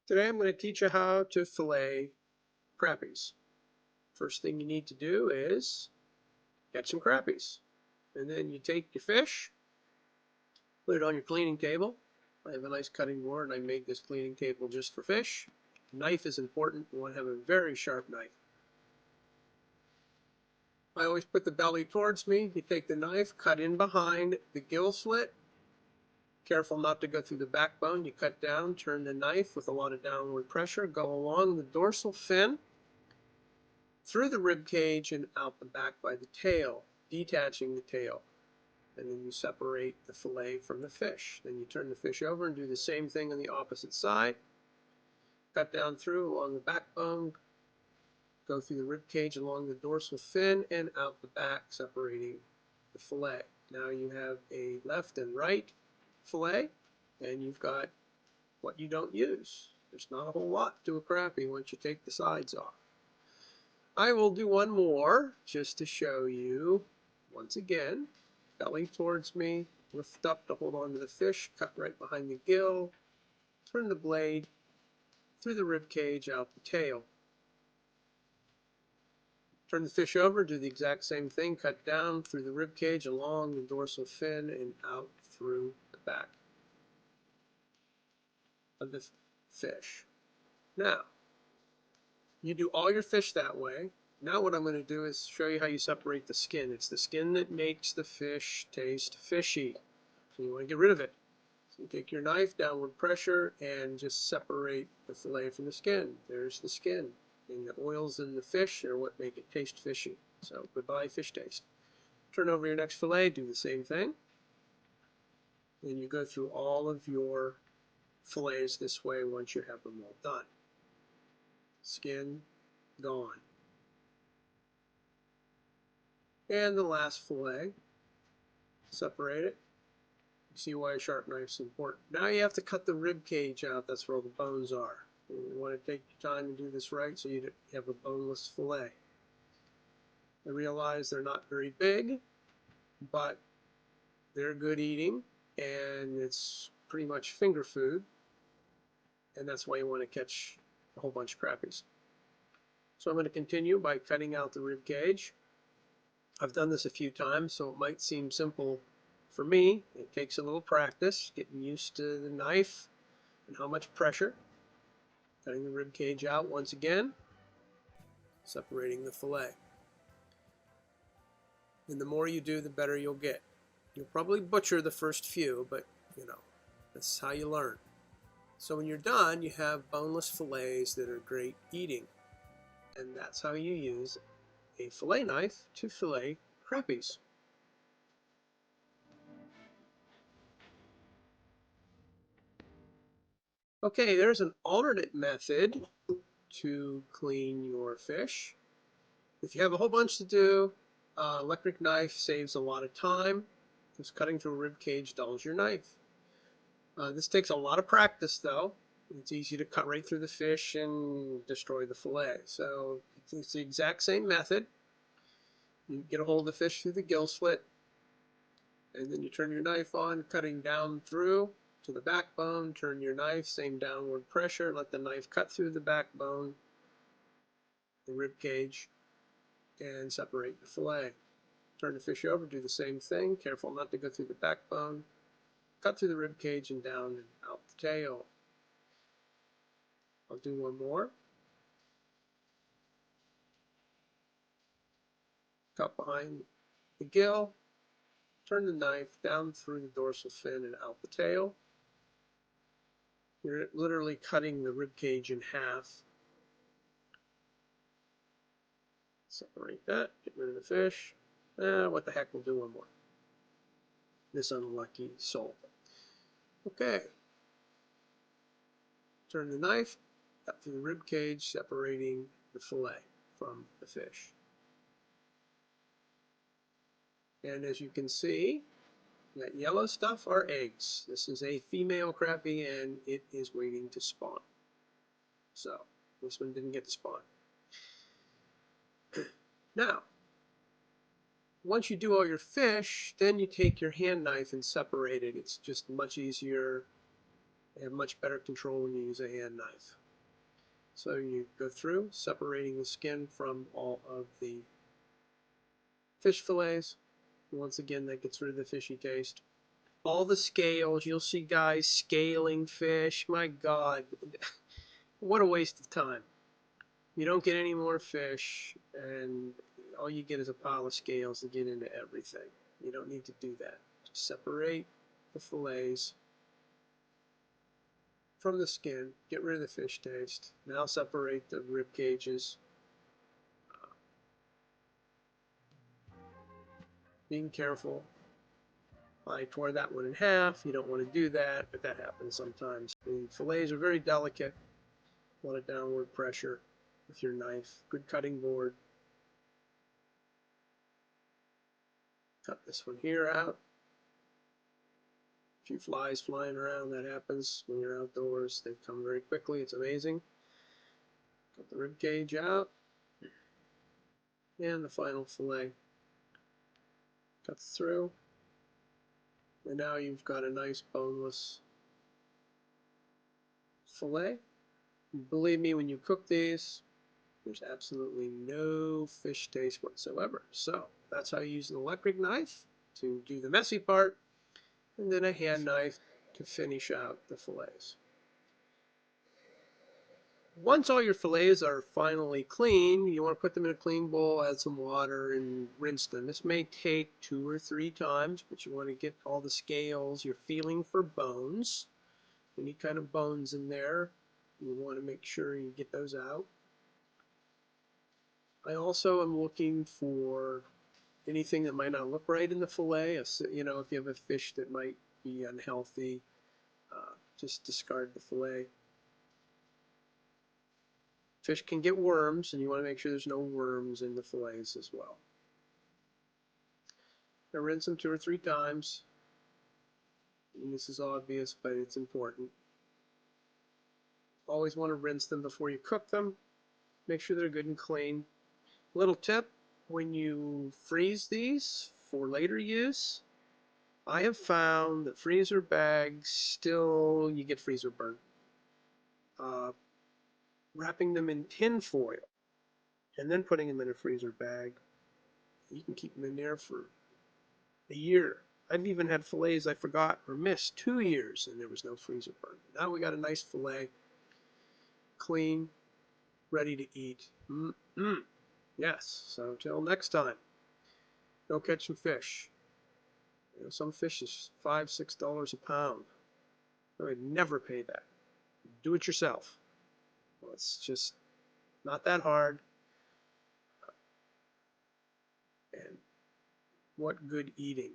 Today I'm going to teach you how to fillet crappies. First thing you need to do is get some crappies. And then you take your fish, put it on your cleaning table. I have a nice cutting board and I made this cleaning table just for fish. Knife is important. You want to have a very sharp knife. I always put the belly towards me. You take the knife, cut in behind the gill slit. Careful not to go through the backbone. You cut down, turn the knife with a lot of downward pressure, go along the dorsal fin, through the rib cage and out the back by the tail, detaching the tail. And then you separate the fillet from the fish. Then you turn the fish over and do the same thing on the opposite side. Cut down through along the backbone, go through the rib cage along the dorsal fin and out the back, separating the fillet. Now you have a left and right fillet, and you've got what you don't use. There's not a whole lot to a crappie once you take the sides off. I will do one more just to show you. Once again, belly towards me, lift up to hold on to the fish, cut right behind the gill, turn the blade through the rib cage, out the tail. Turn the fish over, do the exact same thing, cut down through the rib cage, along the dorsal fin, and out through the back of the fish. Now, you do all your fish that way. Now what I'm going to do is show you how you separate the skin. It's the skin that makes the fish taste fishy. So you want to get rid of it. So you take your knife, downward pressure, and just separate the fillet from the skin. There's the skin. And the oils in the fish are what make it taste fishy. So goodbye fish taste. Turn over your next fillet, do the same thing. And you go through all of your fillets this way once you have them all done. Skin gone. And the last fillet, separate it. You see why a sharp knife is important. Now you have to cut the rib cage out. That's where all the bones are. You want to take your time and do this right so you have a boneless fillet. I realize they're not very big, but they're good eating, and it's pretty much finger food, and that's why you want to catch a whole bunch of crappies. So I'm going to continue by cutting out the rib cage. I've done this a few times, so it might seem simple for me. It takes a little practice, getting used to the knife and how much pressure. Cutting the rib cage out once again, separating the fillet. And the more you do, the better you'll get. You'll probably butcher the first few, but that's how you learn. So when you're done, you have boneless fillets that are great eating. And that's how you use a fillet knife to fillet crappies. Okay, there's an alternate method to clean your fish. If you have a whole bunch to do, electric knife saves a lot of time. Just cutting through a rib cage dulls your knife. This takes a lot of practice, though. It's easy to cut right through the fish and destroy the fillet. So it's the exact same method. You get a hold of the fish through the gill slit, and then you turn your knife on, cutting down through to the backbone. Turn your knife, same downward pressure. Let the knife cut through the backbone, the rib cage, and separate the fillet. Turn the fish over, do the same thing. Careful not to go through the backbone. Cut through the rib cage and down and out the tail. I'll do one more. Cut behind the gill. Turn the knife down through the dorsal fin and out the tail. You're literally cutting the rib cage in half. Separate that, get rid of the fish. What the heck, we'll do one more. This unlucky soul. Okay. Turn the knife up through the rib cage, separating the fillet from the fish. And as you can see, that yellow stuff are eggs. This is a female crappie and it is waiting to spawn. So, this one didn't get to spawn. Now, once you do all your fish, then you take your hand knife and separate it. It's just much easier They have much better control when you use a hand knife. So you go through, separating the skin from all of the fish fillets. Once again, that gets rid of the fishy taste. All the scales, you'll see guys scaling fish. My God, what a waste of time. You don't get any more fish, and all you get is a pile of scales to get into everything. You don't need to do that. Just separate the fillets from the skin, get rid of the fish taste. Now separate the rib cages. Being careful. I tore that one in half. You don't want to do that, but that happens sometimes. The fillets are very delicate. A lot of downward pressure with your knife. Good cutting board. Cut this one here out. A few flies flying around, that happens when you're outdoors. They come very quickly, it's amazing. Cut the rib cage out. And the final fillet. Cuts through. And now you've got a nice boneless fillet. Believe me, when you cook these, there's absolutely no fish taste whatsoever. So that's how you use an electric knife to do the messy part, and then a hand knife to finish out the fillets. Once all your fillets are finally clean, you want to put them in a clean bowl, add some water, and rinse them. This may take 2 or 3 times, but you want to get all the scales. You're feeling for bones. Any kind of bones in there, you want to make sure you get those out. I also am looking for anything that might not look right in the fillet. You know, if you have a fish that might be unhealthy, just discard the fillet. Fish can get worms, and you want to make sure there's no worms in the fillets as well. I rinse them 2 or 3 times. And this is obvious, but it's important. Always want to rinse them before you cook them. Make sure they're good and clean. Little tip, when you freeze these for later use, I have found that freezer bags still, you get freezer burn. Wrapping them in tin foil and then putting them in a freezer bag, you can keep them in there for a year. I've even had fillets I forgot or missed 2 years and there was no freezer burn. Now we got a nice fillet, clean, ready to eat. Yes, so till next time, go catch some fish. You know, some fish is $5, $6 a pound. I would never pay that. Do it yourself. Well, it's just not that hard. And what good eating.